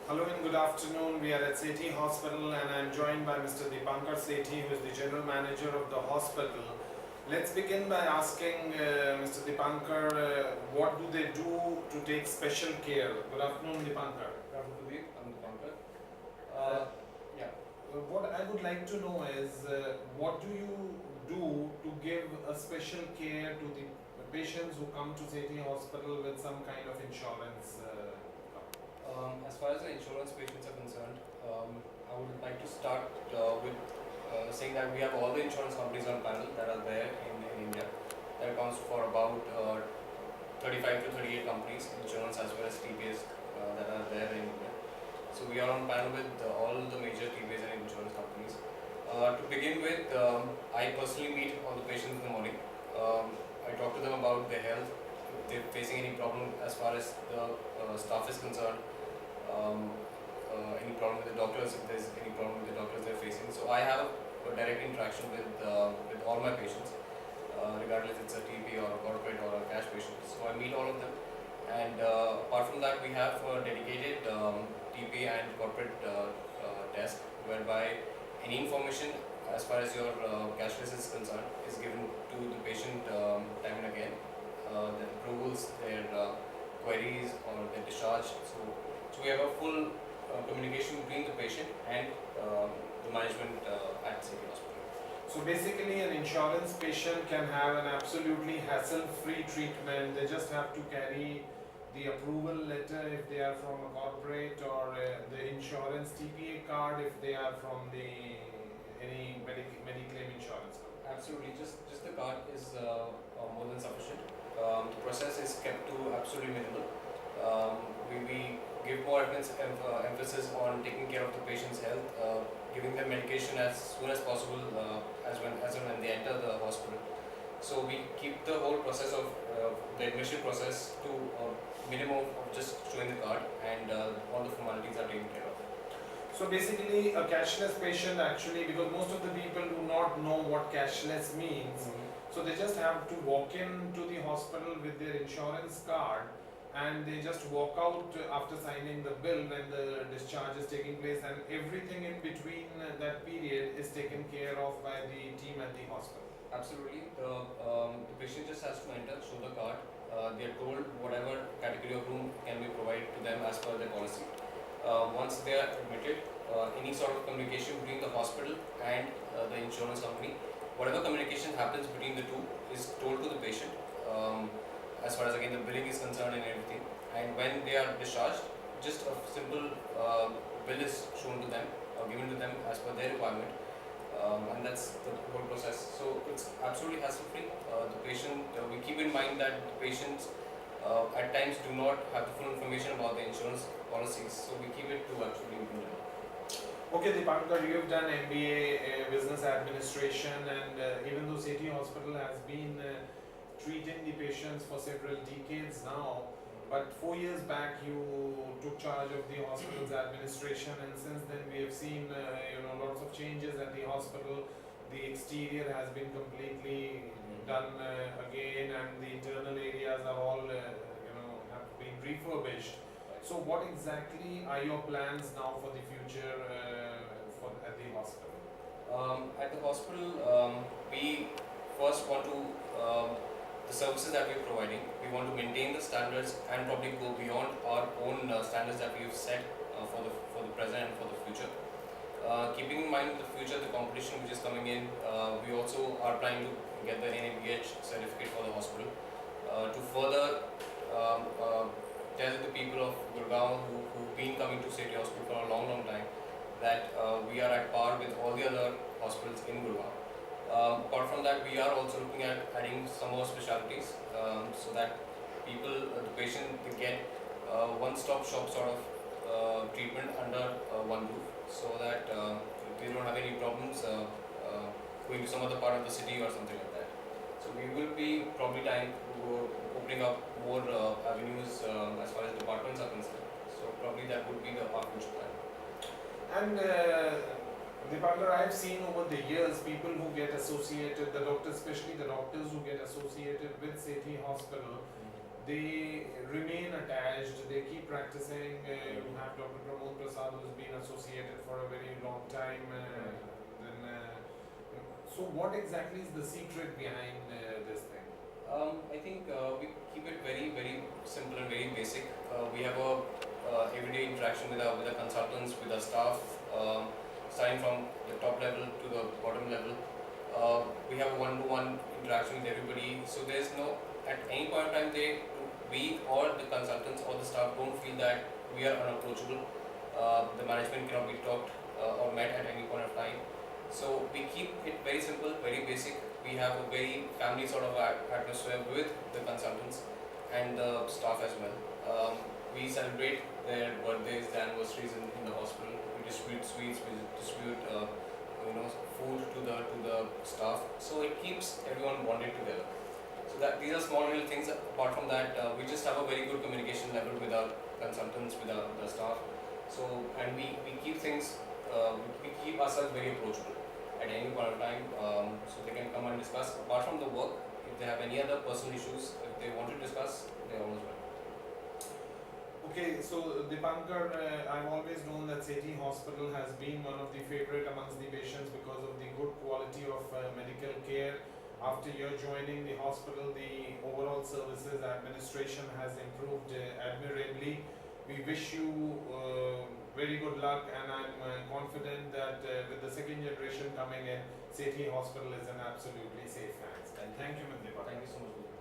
Hello and good afternoon. We are at Sethi Hospital and I am joined by Mr. Dipankar Sethi, who is the General Manager of the hospital. Let's begin by asking Mr. Dipankar, what do they do to take special care? Good afternoon, Dipankar. I'm Dipankar. Yeah. What I would like to know is, what do you do to give a special care to the patients who come to Sethi Hospital with some kind of insurance? As far as the insurance patients are concerned, I would like to start with saying that we have all the insurance companies on panel that are there in India. That accounts for about 35 to 38 companies, insurance as well as TPAs that are there in India. So we are on panel with all the major TPAs and insurance companies. To begin with, I personally meet all the patients in the morning. I talk to them about their health, if they're facing any problem as far as the staff is concerned, any problem with the doctors, if there's any problem with the doctors they're facing. So I have a direct interaction with all my patients, regardless it's a TP or a corporate or a cash patient. So I meet all of them. And apart from that, we have a dedicated TP and corporate desk whereby any information as far as your cashless is concerned is given to the patient time and again. Their approvals, their queries or their discharge. So we have a full communication between the patient and the management at City Hospital. So basically, an insurance patient can have an absolutely hassle-free treatment. They just have to carry the approval letter if they are from a corporate, or the insurance TPA card if they are from the any Mediclaim insurance company. Absolutely, just the card is more than sufficient. The process is kept to absolutely minimal. We give more emphasis on taking care of the patient's health, giving them medication as soon as possible, as when they enter the hospital. So we keep the whole process of the admission process to a minimum of just showing the card, and all the formalities are taken care of. So basically, a cashless patient actually, because most of the people do not know what cashless means, so they just have to walk into the hospital with their insurance card and they just walk out after signing the bill when the discharge is taking place, and everything in between that period is taken care of by the team at the hospital. Absolutely. The patient just has to enter, show the card. They are told whatever category of room can be provided to them as per their policy. Once they are admitted, any sort of communication between the hospital and the insurance company, whatever communication happens between the two is told to the patient, as far as again the billing is concerned and everything. And when they are discharged, just a simple bill is shown to them or given to them as per their requirement. And that's the whole process. So it's absolutely hassle-free. The patient, we keep in mind that the patients at times do not have the full information about the insurance policies, so we keep it to absolutely minimal. Okay, Dipankar, you have done MBA Business Administration, and even though Sethi Hospital has been treating the patients for several decades now, but 4 years back you took charge of the hospital's administration, and since then we have seen lots of changes at the hospital. The exterior has been completely done again, and the internal areas are all have been refurbished. So what exactly are your plans now for the future at the hospital? At the hospital, we first want to the services that we are providing. We want to maintain the standards and probably go beyond our own standards that we have set for the present and for the future. Keeping in mind the future, the competition which is coming in, we also are trying to get the NABH certificate for the hospital to further tell the people of Gurgaon who've been coming to City Hospital for a long time that we are at par with all the other hospitals in Gurgaon. Apart from that, we are also looking at adding some more specialties so that the patient can get one-stop shop sort of treatment under one roof, so that they don't have any problems going to some other part of the city or something like that. So we will be probably opening up more avenues as far as departments are concerned. So probably that would be our future plan. And Dipankar, I have seen over the years people who get associated, the doctors, especially the doctors who get associated with Sethi Hospital, they remain attached, they keep practicing. You have Dr. Pramod Prasad who's been associated for a very long time. So what exactly is the secret behind this thing? I think we keep it very, very simple and very basic. We have a everyday interaction with our consultants, with our staff, starting from the top level to the bottom level. We have a one-to-one interaction with everybody. So there's no, at any point in time, we or the consultants or the staff don't feel that we are unapproachable. The management cannot be talked or met at any point of time. So we keep it very simple, very basic. We have a very family sort of atmosphere with the consultants and the staff as well. We celebrate their birthdays, their anniversaries in the hospital. We distribute sweets, we distribute food to the staff. So it keeps everyone bonded together. So that these are small little things. Apart from that, we just have a very good communication level with our consultants, with the staff. So and we keep things, we keep ourselves very approachable at any point of time, so they can come and discuss. Apart from the work, if they have any other personal issues, if they want to discuss, they are always welcome. Okay, so Dipankar, I've always known that Sethi Hospital has been one of the favorite amongst the patients because of the good quality of medical care. After your joining the hospital, the overall services administration has improved admirably. We wish you very good luck, and I'm confident that with the second generation coming in, Sethi Hospital is in absolutely safe hands. And thank you, Mandipa. Thank you so much.